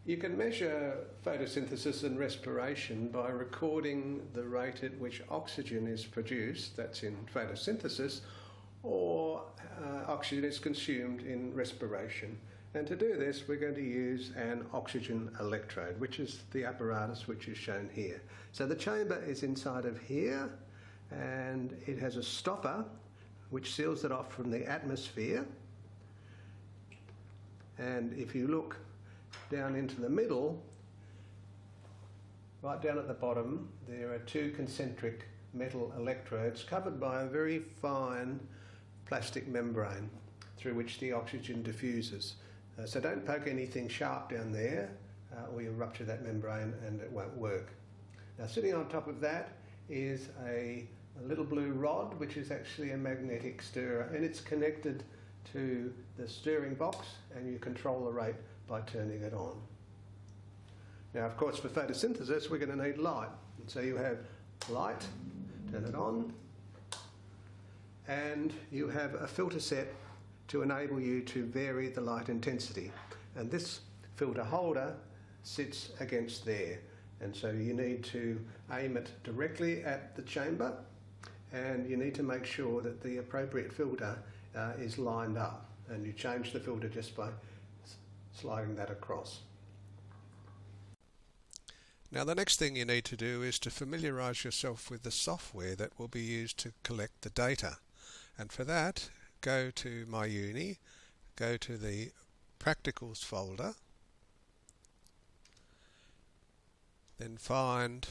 You can measure photosynthesis and respiration by recording the rate at which oxygen is produced, that's in photosynthesis, or oxygen is consumed in respiration. And to do this, we're going to use an oxygen electrode, which is the apparatus which is shown here. So the chamber is inside of here, and it has a stopper which seals it off from the atmosphere. And if you look down into the middle, right down at the bottom, there are two concentric metal electrodes covered by a very fine plastic membrane through which the oxygen diffuses. So don't poke anything sharp down there or you'll rupture that membrane and it won't work. Now sitting on top of that is a little blue rod, which is actually a magnetic stirrer, and it's connected to the stirring box, and you control the rate by turning it on. Now of course for photosynthesis we're going to need light, and so you have light, turn it on, and you have a filter set to enable you to vary the light intensity, and this filter holder sits against there, and so you need to aim it directly at the chamber, and you need to make sure that the appropriate filter is lined up, and you change the filter just by sliding that across. Now the next thing you need to do is to familiarise yourself with the software that will be used to collect the data, and for that go to My Uni, go to the Practicals folder, then find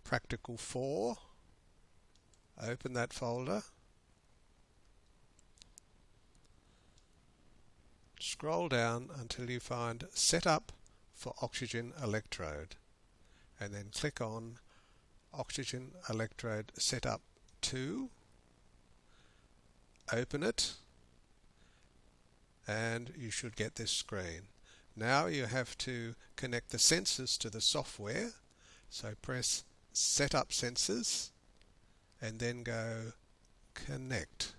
Practical 4, open that folder, scroll down until you find Setup for Oxygen Electrode, and then click on Oxygen Electrode Setup 2, open it, and you should get this screen. Now you have to connect the sensors to the software, so press Setup Sensors and then go Connect.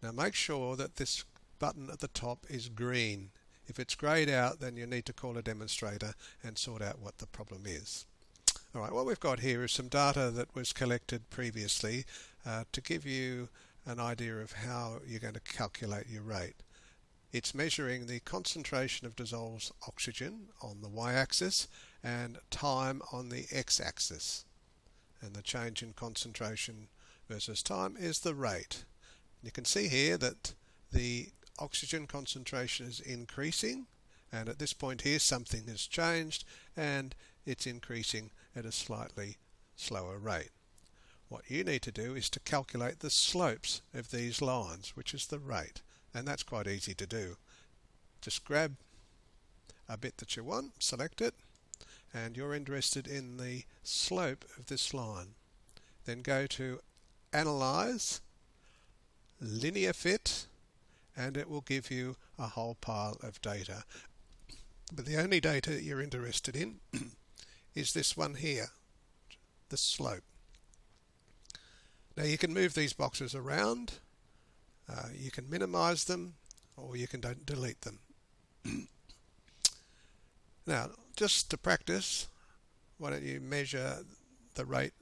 Now make sure that this button at the top is green. If it's greyed out, then you need to call a demonstrator and sort out what the problem is. Alright, what we've got here is some data that was collected previously to give you an idea of how you're going to calculate your rate. It's measuring the concentration of dissolved oxygen on the y-axis and time on the x-axis. And the change in concentration versus time is the rate. You can see here that the oxygen concentration is increasing, and at this point here something has changed and it's increasing at a slightly slower rate. What you need to do is to calculate the slopes of these lines, which is the rate, and that's quite easy to do. Just grab a bit that you want, select it, and you're interested in the slope of this line. Then go to Analyze, Linear Fit, and it will give you a whole pile of data. But the only data you're interested in is this one here, the slope. Now you can move these boxes around, you can minimize them, or you can delete them. Now just to practice, why don't you measure the rate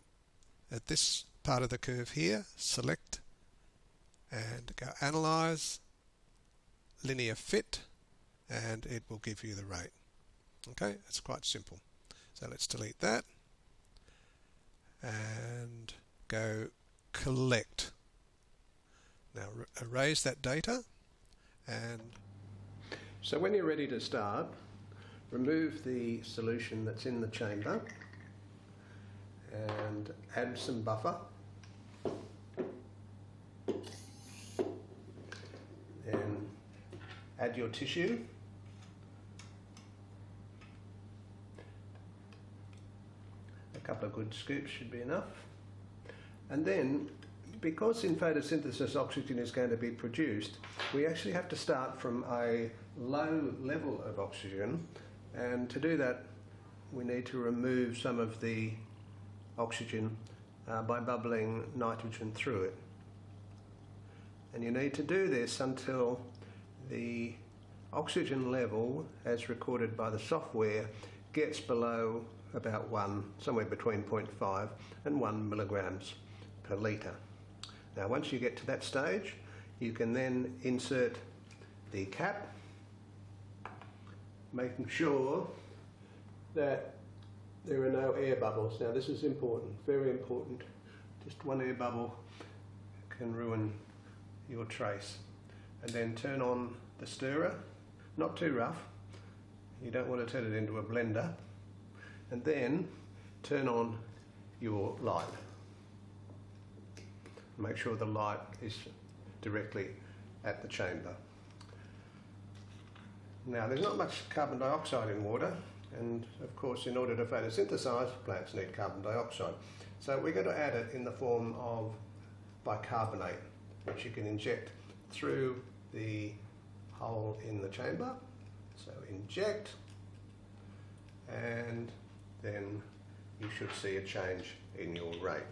at this part of the curve here, select and go Analyze, Linear Fit, and it will give you the rate. Okay, it's quite simple. So let's delete that and go Collect. Now erase that data, and so when you're ready to start, remove the solution that's in the chamber and add some buffer, then add your tissue, a couple of good scoops should be enough. And then, because in photosynthesis oxygen is going to be produced, we actually have to start from a low level of oxygen, and to do that we need to remove some of the oxygen by bubbling nitrogen through it. And you need to do this until the oxygen level as recorded by the software gets below about 1, somewhere between 0.5 and 1 milligrams per litre. Now once you get to that stage, you can then insert the cap, making sure that there are no air bubbles. Now this is important, very important. Just one air bubble can ruin your trace. And then turn on the stirrer, not too rough, you don't want to turn it into a blender. And then turn on your light. Make sure the light is directly at the chamber. Now there's not much carbon dioxide in water, and of course in order to photosynthesize, plants need carbon dioxide. So we're going to add it in the form of bicarbonate, which you can inject through the hole in the chamber. So inject, and then you should see a change in your rate.